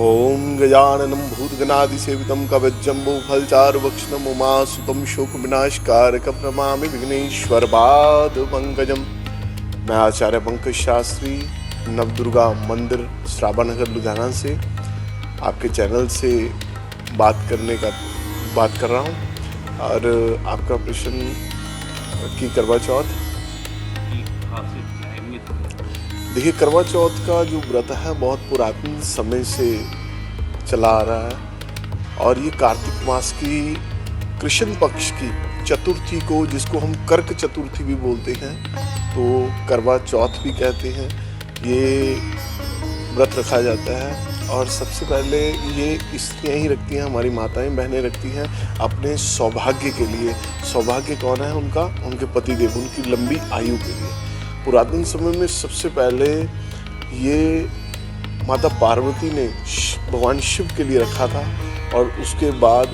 ओम गजाननं भूतगणाधिसेवितं कवचजम्बूफलचारुभक्षणम् उमासुतं शोकविनाशकारकं नमामि विघ्नेश्वरपादपङ्कजं। मैं आचार्य पंकज शास्त्री नवदुर्गा मंदिर श्रावणनगर लुधियाना से आपके चैनल से बात कर रहा हूँ। और आपका प्रश्न की करवा चौथ, देखिए करवा चौथ का जो व्रत है बहुत पुरातन समय से चला आ रहा है और ये कार्तिक मास की कृष्ण पक्ष की चतुर्थी को, जिसको हम कर्क चतुर्थी भी बोलते हैं, तो करवा चौथ भी कहते हैं, ये व्रत रखा जाता है। और सबसे पहले ये स्त्रियाँ ही रखती हैं, हमारी माताएं बहनें रखती हैं अपने सौभाग्य के लिए। सौभाग्य कौन है उनका? उनके पतिदेव, उनकी लंबी आयु के लिए। पुरातन समय में सबसे पहले ये माता पार्वती ने भगवान शिव के लिए रखा था और उसके बाद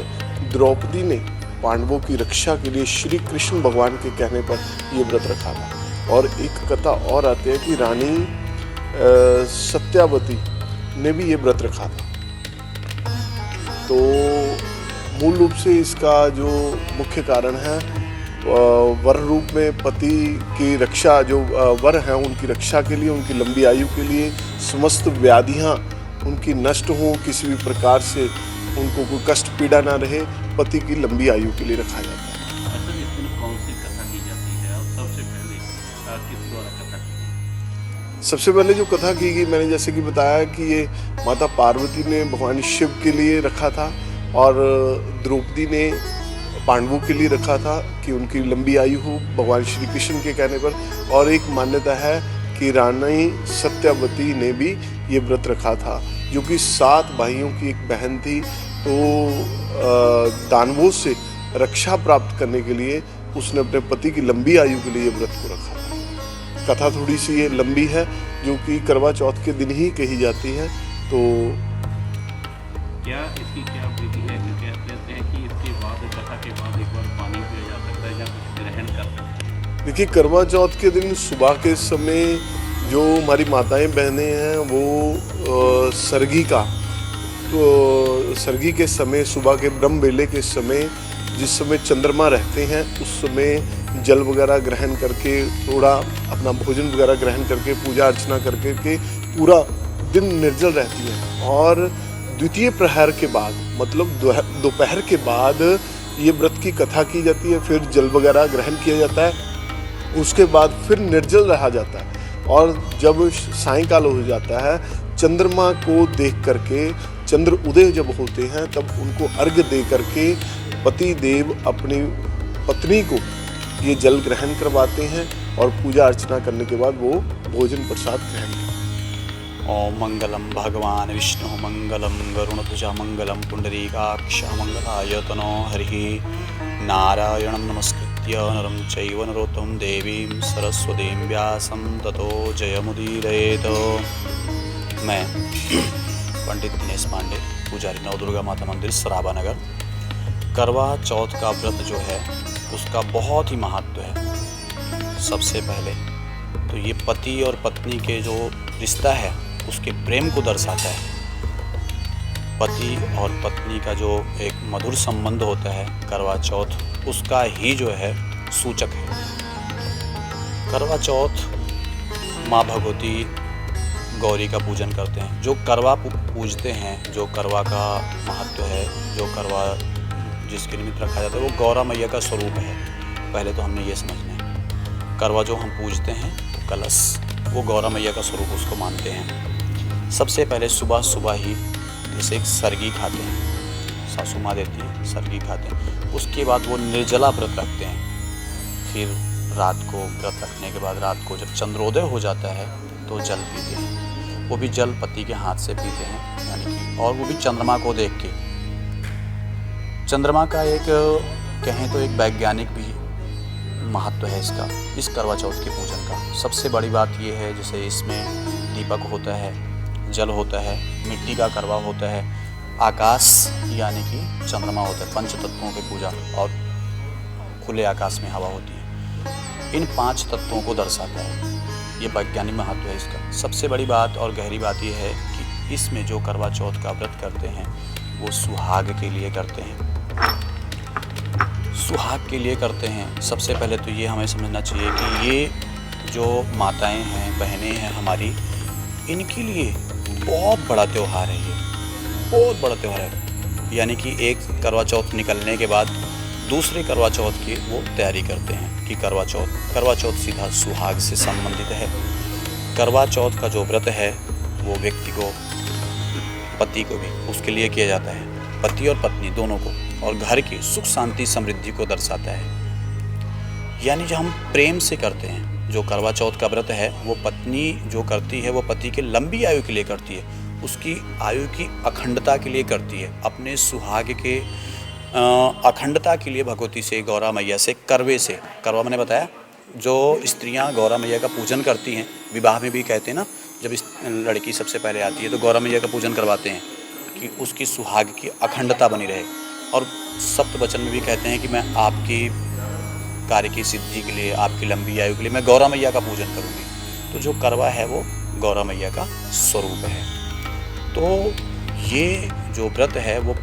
द्रौपदी ने पांडवों की रक्षा के लिए श्री कृष्ण भगवान के कहने पर ये व्रत रखा था। और एक कथा और आती है कि रानी सत्यावती ने भी ये व्रत रखा था। तो मूल रूप से इसका जो मुख्य कारण है, वर रूप में पति की रक्षा, जो वर हैं उनकी रक्षा के लिए, उनकी लंबी आयु के लिए, समस्त व्याधियां उनकी नष्ट हों, किसी भी प्रकार से उनको कोई कष्ट पीड़ा ना रहे, पति की लंबी आयु के लिए रखा जाता है। अच्छा, इसमें कौन सी कथा की जाती है और सबसे पहले किस द्वारा कथा की? सबसे पहले जो कथा की गई, मैंने जैसे कि बताया कि ये माता पार्वती ने भगवान शिव के लिए रखा था और द्रौपदी ने पांडवों के लिए रखा था कि उनकी लंबी आयु हो भगवान श्री कृष्ण के कहने पर। और एक मान्यता है कि रानी सत्यावती ने भी ये व्रत रखा था, जो कि 7 भाइयों की एक बहन थी। तो दानवों से रक्षा प्राप्त करने के लिए उसने अपने पति की लंबी आयु के लिए ये व्रत को रखा था। कथा थोड़ी सी ये लंबी है, जो कि करवा चौथ के दिन ही कही जाती है। तो क्या इसकी क्या विधि है? कहते हैं कि इसके बाद, कथा के बाद एक बार पानी पिया जा सकता है या कुछ ग्रहण कर सकते हैं? देखिए करवा चौथ के दिन सुबह के समय जो हमारी माताएं बहनें हैं वो सरगी के समय, सुबह के ब्रह्म बेले के समय, जिस समय चंद्रमा रहते हैं, उस समय जल वगैरह ग्रहण करके, थोड़ा अपना भोजन वगैरह ग्रहण करके, पूजा अर्चना करके के पूरा दिन निर्जल रहती है। और द्वितीय प्रहर के बाद, मतलब दोपहर के बाद ये व्रत की कथा की जाती है, फिर जल वगैरह ग्रहण किया जाता है, उसके बाद फिर निर्जल रहा जाता है। और जब सायंकाल हो जाता है, चंद्रमा को देख करके, चंद्र उदय जब होते हैं, तब उनको अर्घ्य दे करके पति देव अपनी पत्नी को ये जल ग्रहण करवाते हैं और पूजा अर्चना करने के बाद वो भोजन प्रसाद ग्रहण करते हैं। ओम मंगलम भगवान विष्णु मंगलम गरुणध्वजा मंगलम पुंडरीकाक्ष मंगलायतनो हरि नारायणं नमस्कृत्य नरं चैव नरोत्तमं देवीं सरस्वतीं व्यासं ततो जयमुदीरयेत्। मैं पंडित दिनेश पांडे, पुजारी नवदुर्गा माता मंदिर श्रावणनगर। करवा चौथ का व्रत जो है उसका बहुत ही महत्व है। सबसे पहले तो ये पति और पत्नी के जो रिश्ता है उसके प्रेम को दर्शाता है। पति और पत्नी का जो एक मधुर संबंध होता है, करवा चौथ उसका ही जो है सूचक है। करवा चौथ माँ भगवती गौरी का पूजन करते हैं। जो करवा पूजते हैं, जो करवा का महत्व है, जो करवा जिसके निमित्त रखा जाता है, वो गौरा मैया का स्वरूप है। पहले तो हमने ये समझना है, करवा जो हम पूजते हैं कलश, वो गौरा मैया का स्वरूप उसको मानते हैं। सबसे पहले सुबह सुबह ही जैसे एक सरगी खाते हैं, सासू माँ देती हैं, सरगी खाते हैं। उसके बाद वो निर्जला व्रत रखते हैं। फिर रात को व्रत रखने के बाद रात को जब चंद्रोदय हो जाता है तो जल पीते हैं। वो भी जल पति के हाथ से पीते हैं, यानी कि, और वो भी चंद्रमा को देख के। चंद्रमा का एक कहें तो एक वैज्ञानिक भी महत्व है इसका, इस करवा चौथ के पूजन का। सबसे बड़ी बात ये है, जैसे इसमें दीपक होता है, जल होता है, मिट्टी का करवा होता है, आकाश यानी कि चंद्रमा होता है, पंच तत्वों की पूजा, और खुले आकाश में हवा होती है। इन 5 तत्वों को दर्शाता है। ये वैज्ञानिक महत्व है इसका। सबसे बड़ी बात और गहरी बात ये है कि इसमें जो करवा चौथ का व्रत करते हैं वो सुहाग के लिए करते हैं। सुहाग के लिए करते हैं। सबसे पहले तो ये हमें समझना चाहिए कि ये जो माताएं हैं, बहनें हैं हमारी, इनके लिए बहुत बड़ा त्यौहार है। ये बहुत बड़ा त्यौहार है। यानी कि एक करवा चौथ निकलने के बाद दूसरे करवा चौथ की वो तैयारी करते हैं कि करवा चौथ सीधा सुहाग से संबंधित है। करवा चौथ का जो व्रत है वो व्यक्ति को, पति को भी उसके लिए किया जाता है, पति और पत्नी दोनों को, और घर की सुख शांति समृद्धि को दर्शाता है। यानी जो हम प्रेम से करते हैं, जो करवा चौथ का व्रत है वो पत्नी जो करती है वो पति के लंबी आयु के लिए करती है, उसकी आयु की अखंडता के लिए करती है, अपने सुहाग के अखंडता के लिए भगवती से, गौरा मैया से, करवे से। करवा मैंने बताया, जो स्त्रियां गौरा मैया का पूजन करती हैं, विवाह में भी कहते हैं ना, जब इस लड़की सबसे पहले आती है तो गौरा मैया का पूजन करवाते हैं कि उसकी सुहाग की अखंडता बनी रहे। और सप्तवचन में भी कहते हैं कि मैं आपकी कार्य की सिद्धि के लिए, आपकी लंबी आयु के लिए मैं गौरा मैया का पूजन करूँगी। तो जो करवा है वो गौरा मैया का स्वरूप है। तो ये जो व्रत है वो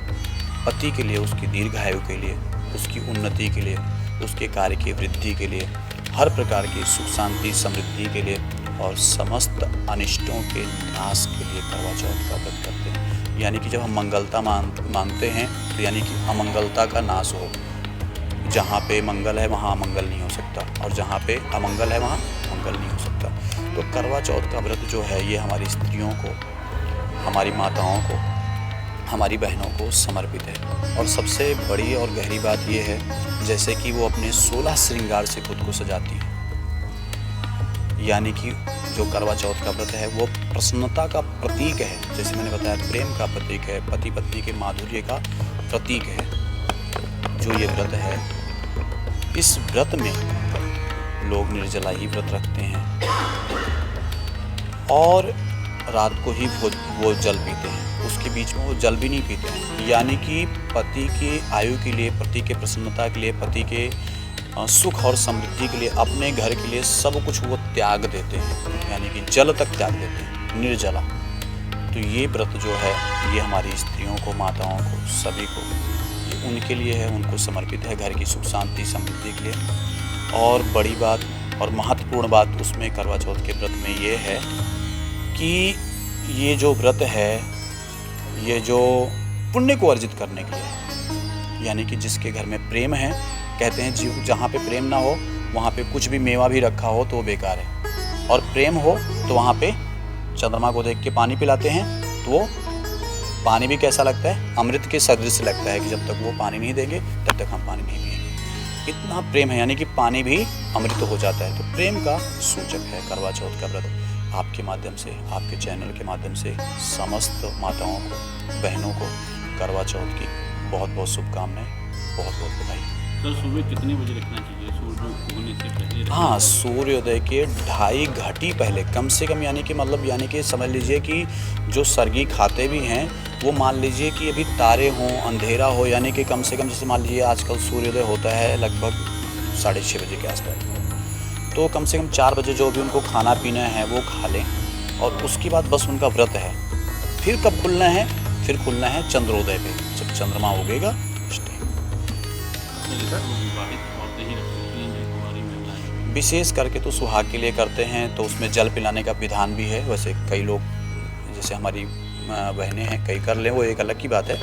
पति के लिए, उसकी दीर्घायु के लिए, उसकी उन्नति के लिए, उसके कार्य की वृद्धि के लिए, हर प्रकार की सुख शांति समृद्धि के लिए और समस्त अनिष्टों के नाश के लिए करवा चौथ का व्रत करते हैं। यानी कि जब हम मंगलता मांगते हैं तो यानी कि अमंगलता का नाश हो। जहाँ पे मंगल है वहाँ अमंगल नहीं हो सकता, और जहाँ पे अमंगल है वहाँ मंगल नहीं हो सकता। तो करवा चौथ का व्रत जो है ये हमारी स्त्रियों को, हमारी माताओं को, हमारी बहनों को समर्पित है। और सबसे बड़ी और गहरी बात ये है, जैसे कि वो अपने 16 श्रृंगार से खुद को सजाती है। यानी कि जो करवा चौथ का व्रत है वो प्रसन्नता का प्रतीक है। जैसे मैंने बताया, प्रेम का प्रतीक है, पति पत्नी के माधुर्य का प्रतीक है जो ये व्रत है। इस व्रत में लोग निर्जला ही व्रत रखते हैं और रात को ही वो जल पीते हैं, उसके बीच में वो जल भी नहीं पीते हैं। यानी कि पति की आयु के लिए, पति के प्रसन्नता के लिए, पति के सुख और समृद्धि के लिए, अपने घर के लिए सब कुछ वो त्याग देते हैं। यानी कि जल तक त्याग देते हैं, निर्जला। तो ये व्रत जो है ये हमारी स्त्रियों को, माताओं को, सभी को, ये उनके लिए है, उनको समर्पित है, घर की सुख शांति समृद्धि के लिए। और बड़ी बात और महत्वपूर्ण बात उसमें करवा चौथ के व्रत में ये है कि ये जो व्रत है ये जो पुण्य को अर्जित करने के लिए, यानी कि जिसके घर में प्रेम है, कहते हैं जहाँ पे प्रेम ना हो वहाँ पे कुछ भी मेवा भी रखा हो तो वो बेकार है, और प्रेम हो तो वहाँ पे चंद्रमा को देख के पानी पिलाते हैं तो वो पानी भी कैसा लगता है, अमृत के सदृश लगता है कि जब तक वो पानी नहीं देंगे तब तक हम पानी नहीं पिएंगे। इतना प्रेम है, यानी कि पानी भी अमृत हो जाता है। तो प्रेम का सूचक है करवा चौथ का व्रत। आपके माध्यम से, आपके चैनल के माध्यम से समस्त माताओं को, बहनों को करवा चौथ की बहुत बहुत शुभकामनाएं, बहुत बहुत बधाई। कल सुबह कितने बजे रखना चाहिए, सूर्य उगने से पहले? हाँ, सूर्योदय के 2.5 घंटे पहले कम से कम। यानी कि समझ लीजिए कि जो सर्गी खाते भी हैं वो मान लीजिए कि अभी तारे हों, अंधेरा हो, यानी कि कम से कम, जैसे मान लीजिए आजकल सूर्योदय होता है लगभग 6:30 बजे के आसपास, तो कम से कम 4 बजे जो भी उनको खाना पीना है वो खा लें, और उसके बाद बस उनका व्रत है। फिर कब खुलना है? फिर खुलना है चंद्रोदय पे, जब चंद्रमा उगेगा उस टाइम। विशेष करके तो सुहाग के लिए करते हैं तो उसमें जल पिलाने का विधान भी है। वैसे कई लोग, जैसे हमारी बहनें हैं, कई कर लें, वो एक अलग की बात है,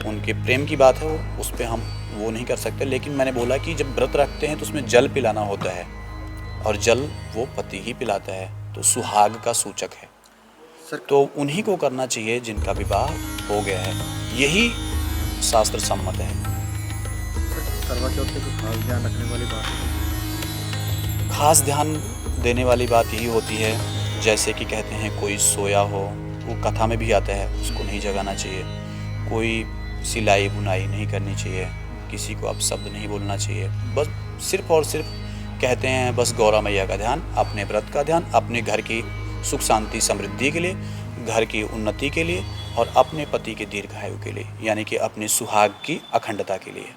उनके प्रेम की बात है, वो उस पर हम वो नहीं कर सकते। लेकिन मैंने बोला कि जब व्रत रखते हैं तो उसमें जल पिलाना होता है, और जल वो पति ही पिलाता है, तो सुहाग का सूचक है। तो उन्हीं को करना चाहिए जिनका विवाह हो गया है, यही शास्त्र सम्मत है। करवा चौथ पे तो खास ध्यान रखने वाली बात है। खास ध्यान देने वाली बात यही होती है, जैसे कि कहते हैं कोई सोया हो, वो कथा में भी आता है, उसको नहीं जगाना चाहिए। कोई सिलाई बुनाई नहीं करनी चाहिए, किसी को अपशब्द नहीं बोलना चाहिए। बस सिर्फ और सिर्फ कहते हैं बस गौरा मैया का ध्यान, अपने व्रत का ध्यान, अपने घर की सुख शांति समृद्धि के लिए, घर की उन्नति के लिए, और अपने पति के दीर्घायु के लिए, यानी कि अपने सुहाग की अखंडता के लिए।